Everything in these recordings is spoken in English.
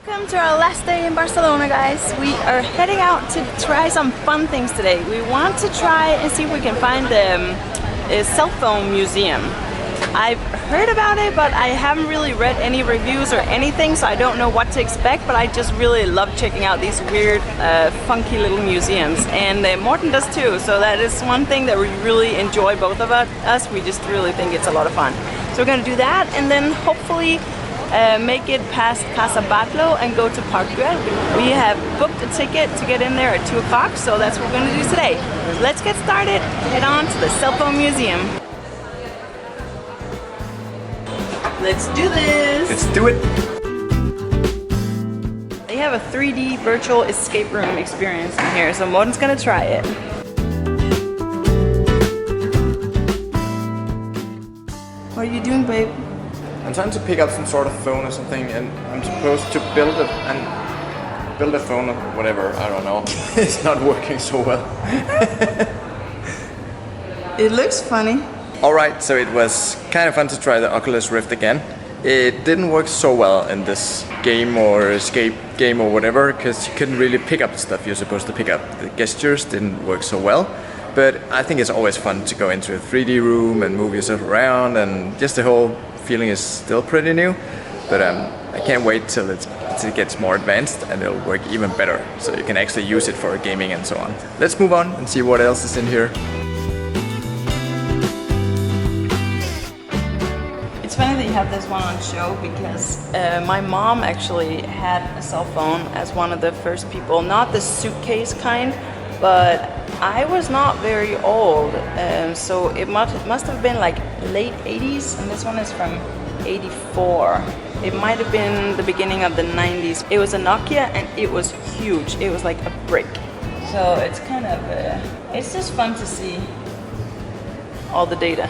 Welcome to our last day in Barcelona, guys. We are heading out to try some fun things today. We want to try and see if we can find a cell phone museum. I've heard about it, but I haven't really read any reviews or anything, so I don't know what to expect, but I just really love checking out these weird, funky little museums. And Morten does too, so that is one thing that we really enjoy, both of us. We just really think it's a lot of fun. So we're gonna do that, and then hopefully make it past Casa Batlló and go to Park Güell. We have booked a ticket to get in there at 2 o'clock, so that's what we're going to do today. Let's get started, head on to the cell phone museum. Let's do this! Let's do it! They have a 3D virtual escape room experience in here, so Morten's going to try it. What are you doing, babe? I'm trying to pick up some sort of phone or something, and I'm supposed to build a phone or whatever. I don't know. It's not working so well. It looks funny. Alright, so it was kind of fun to try the Oculus Rift again. It didn't work so well in this game or escape game or whatever, because you couldn't really pick up the stuff you're supposed to pick up. The gestures didn't work so well. But I think it's always fun to go into a 3D room and move yourself around, and just the whole feeling is still pretty new. But I can't wait till it gets more advanced and it'll work even better, so you can actually use it for gaming and so on. Let's move on and see what else is in here. It's funny that you have this one on show, because my mom actually had a cell phone as one of the first people, not the suitcase kind, but I was not very old, so it must have been like late 80s, and this one is from 84. It might have been the beginning of the 90s. It was a Nokia, and it was huge. It was like a brick. So it's kind of, it's just fun to see all the data.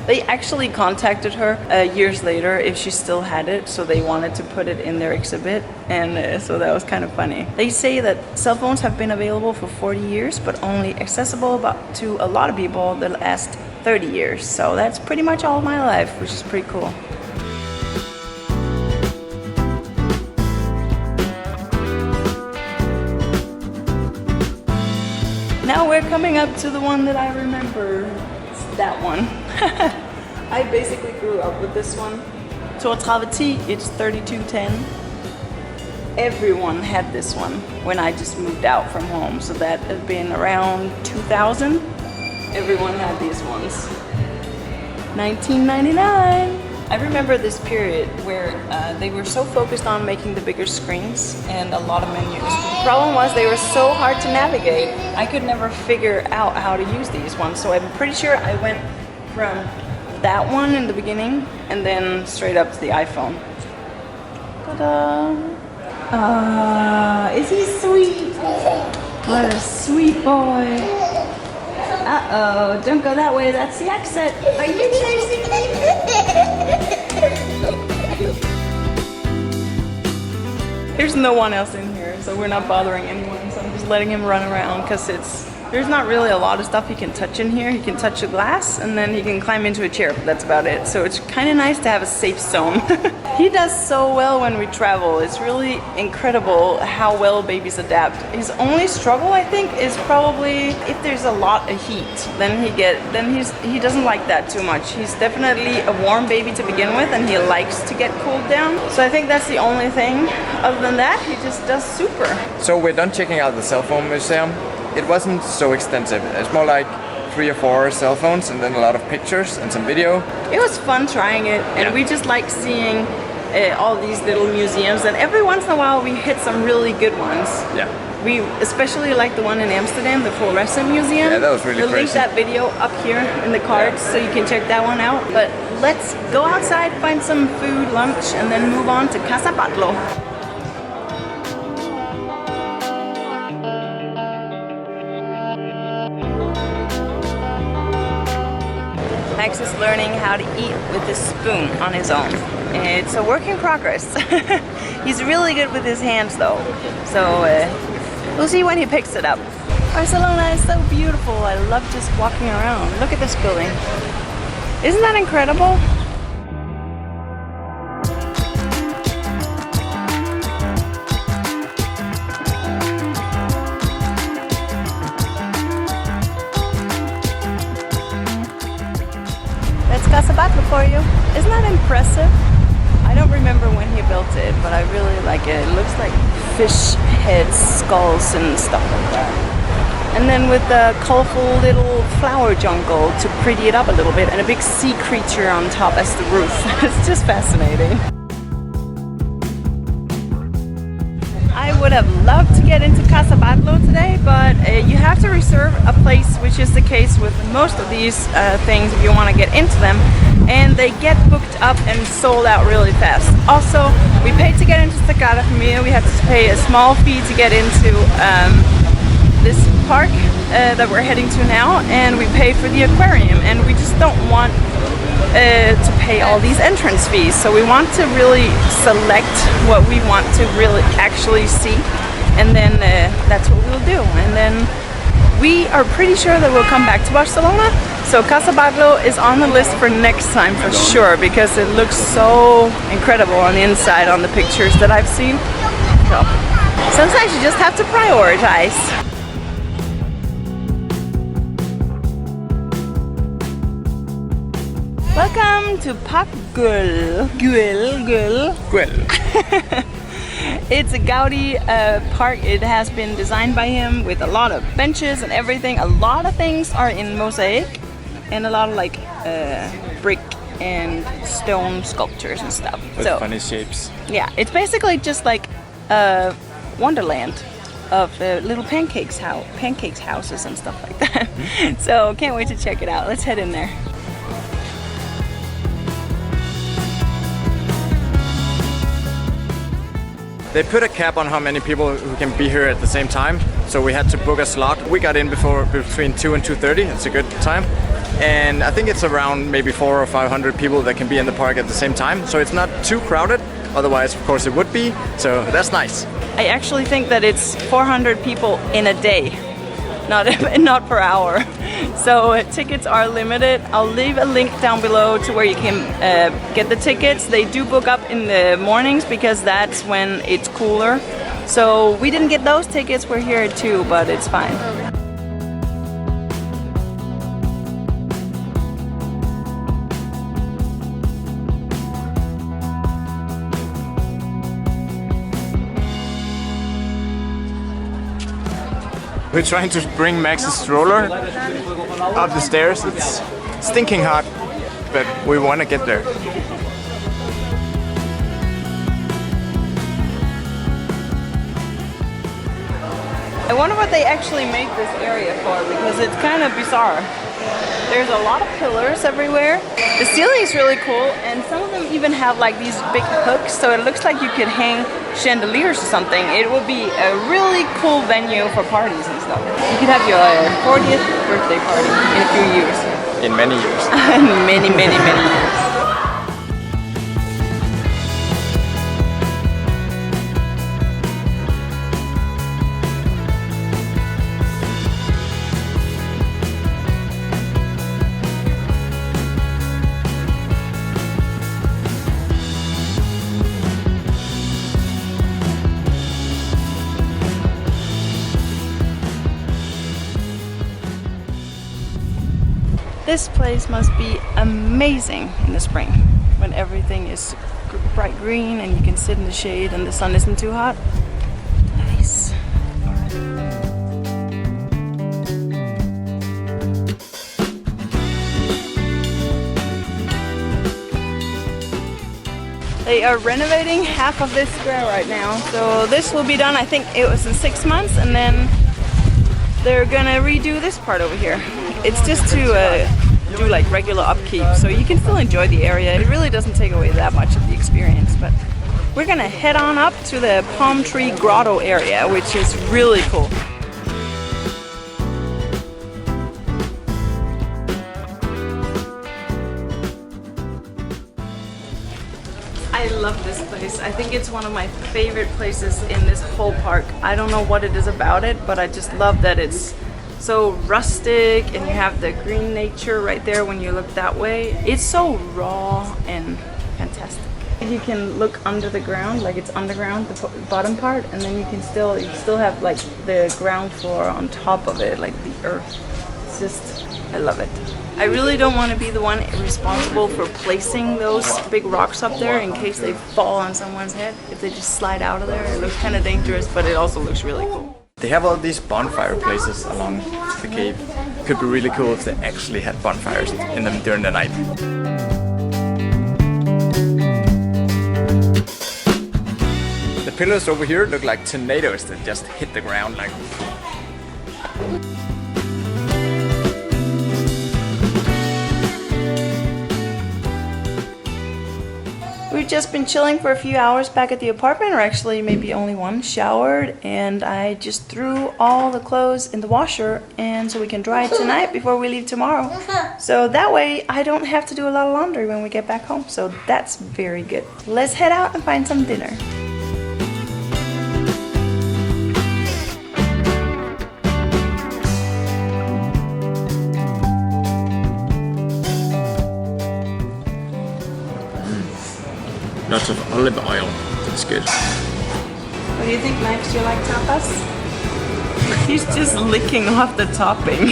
They actually contacted her years later if she still had it, so they wanted to put it in their exhibit, and so that was kind of funny. They say that cell phones have been available for 40 years, but only accessible to a lot of people the last 30 years. So that's pretty much all my life, which is pretty cool. Now we're coming up to the one that I remember. It's that one. I basically grew up with this one. 3210, it's 3210. Everyone had this one when I just moved out from home, so that had been around 2000. Everyone had these ones. 1999. I remember this period where they were so focused on making the bigger screens and a lot of menus. The problem was they were so hard to navigate. I could never figure out how to use these ones, so I'm pretty sure I went from that one in the beginning and then straight up to the iPhone. Ta-da! Is he sweet? What a sweet boy. Uh-oh, don't go that way, that's the exit. Are you chasing me? There's no one else in here, so we're not bothering anyone, so I'm just letting him run around, because there's not really a lot of stuff he can touch in here. He can touch a glass, and then he can climb into a chair, but that's about it. So it's kind of nice to have a safe zone. He does so well when we travel. It's really incredible how well babies adapt. His only struggle, I think, is probably if there's a lot of heat. Then he doesn't like that too much. He's definitely a warm baby to begin with, and he likes to get cooled down. So I think that's the only thing. Other than that, he just does super. So we're done checking out the cell phone museum. It wasn't so extensive. It's more like 3 or 4 cell phones and then a lot of pictures and some video. It was fun trying it, and we just like seeing all these little museums, and every once in a while we hit some really good ones. Yeah. We especially like the one in Amsterdam, the Fluorescent Museum. Yeah, that was really We'll crazy. link that video up here in the cards so you can check that one out. But let's go outside, find some food, lunch, and then move on to Casa Batlló. Max is learning how to eat with a spoon on his own. It's a work in progress. He's really good with his hands though, so we'll see when he picks it up. Barcelona is so beautiful. I love just walking around. Look at this building. Isn't that incredible? for you. Isn't that impressive? I don't remember when he built it, but I really like it. It looks like fish heads, skulls and stuff like that. And then with the colorful little flower jungle to pretty it up a little bit, and a big sea creature on top as the roof. It's just fascinating. I would have loved to get into Casa Batlló today, but you have to reserve a place, which is the case with most of these things if you want to get into them, and they get booked up and sold out really fast. Also, we paid to get into Storgaard. We had to pay a small fee to get into this park that we're heading to now, and we paid for the aquarium, and we just don't want to pay all these entrance fees, so we want to really select what we want to really actually see, and then that's what we'll do. And then we are pretty sure that we'll come back to Barcelona, so Casa Batlló is on the list for next time for sure, because it looks so incredible on the inside on the pictures that I've seen. So sometimes you just have to prioritize. Welcome to Park Güell. It's a Gaudi park. It has been designed by him with a lot of benches and everything. A lot of things are in mosaic and a lot of like brick and stone sculptures and stuff. With funny shapes. Yeah, it's basically just like a wonderland of little pancakes houses and stuff like that. So can't wait to check it out. Let's head in there. They put a cap on how many people who can be here at the same time, so we had to book a slot. We got in between 2 and 2:30. It's a good time, and I think it's around maybe 400 or 500 people that can be in the park at the same time, so it's not too crowded. Otherwise, of course, it would be, so that's nice. I actually think that it's 400 people in a day, not per hour. So tickets are limited. I'll leave a link down below to where you can get the tickets. They do book up in the mornings because that's when it's cooler. So we didn't get those tickets. We're here at 2, but it's fine. We're trying to bring Max's stroller up the stairs. It's stinking hot, but we want to get there. I wonder what they actually made this area for, because it's kind of bizarre. There's a lot of pillars everywhere. The ceiling is really cool, and some of them even have like these big hooks, so it looks like you could hang chandeliers or something. It would be a really cool venue for parties and stuff. You could have your 40th birthday party in a few years. In many years. many years. This place must be amazing in the spring when everything is bright green and you can sit in the shade and the sun isn't too hot. Nice. They are renovating half of this square right now, so this will be done, I think it was in 6 months, and then they're gonna redo this part over here. It's just to do like regular upkeep, so you can still enjoy the area. It really doesn't take away that much of the experience, but we're gonna head on up to the palm tree grotto area, which is really cool. I love this place. I think it's one of my favorite places in this whole park. I don't know what it is about it, but I just love that it's so rustic and you have the green nature right there when you look that way. It's so raw and fantastic. You can look under the ground, like it's underground, the bottom part, and then you still have like the ground floor on top of it, like the earth. It's just, I love it. I really don't want to be the one responsible for placing those big rocks up there in case they fall on someone's head. If they just slide out of there, it looks kind of dangerous, but it also looks really cool. They have all these bonfire places along the cave. Could be really cool if they actually had bonfires in them during the night. The pillars over here look like tornadoes that just hit the ground like... We've just been chilling for a few hours back at the apartment, or actually maybe only one, showered, and I just threw all the clothes in the washer and so we can dry it tonight before we leave tomorrow. So that way I don't have to do a lot of laundry when we get back home, so that's very good. Let's head out and find some dinner. Lots of olive oil. That's good. What do you think, Max? Do you like tapas? He's just licking off the topping.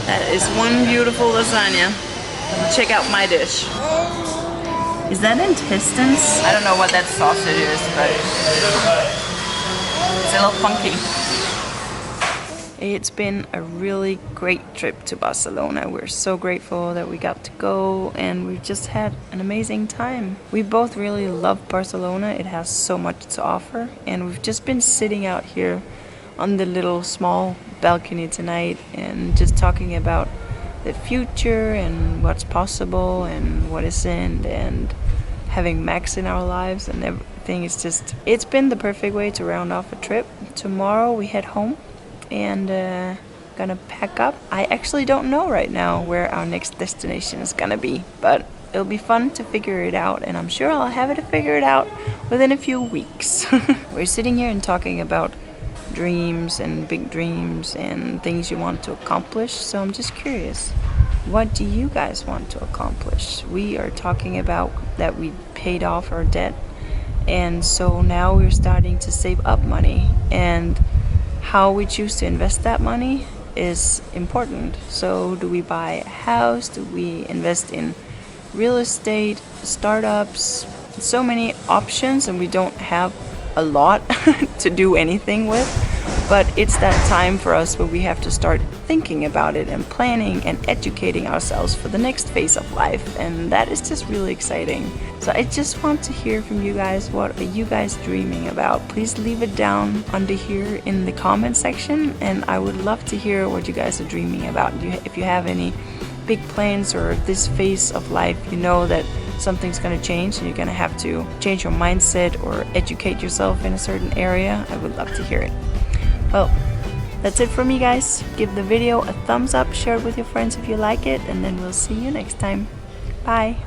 That is one beautiful lasagna. Check out my dish. Is that intestines? I don't know what that sausage is, but it's a little funky. It's been a really great trip to Barcelona. We're so grateful that we got to go, and we've just had an amazing time. We both really love Barcelona. It has so much to offer, and we've just been sitting out here on the little small balcony tonight and just talking about the future and what's possible and what isn't, and having Max in our lives and everything. It's been the perfect way to round off a trip. Tomorrow we head home and gonna pack up. I actually don't know right now where our next destination is gonna be, but it'll be fun to figure it out, and I'm sure I'll have it figured out within a few weeks. We're sitting here and talking about dreams and big dreams and things you want to accomplish, so I'm just curious, what do you guys want to accomplish? We are talking about that we paid off our debt, and so now we're starting to save up money, and how we choose to invest that money is important. So do we buy a house? Do we invest in real estate, startups? So many options, and we don't have a lot to do anything with. But it's that time for us where we have to start thinking about it and planning and educating ourselves for the next phase of life, and that is just really exciting. So I just want to hear from you guys. What are you guys dreaming about? Please leave it down under here in the comment section, and I would love to hear what you guys are dreaming about. If you have any big plans, or if this phase of life you know that something's going to change and you're going to have to change your mindset or educate yourself in a certain area, I would love to hear it. Well, that's it from me, guys. Give the video a thumbs up, share it with your friends if you like it, and then we'll see you next time. Bye.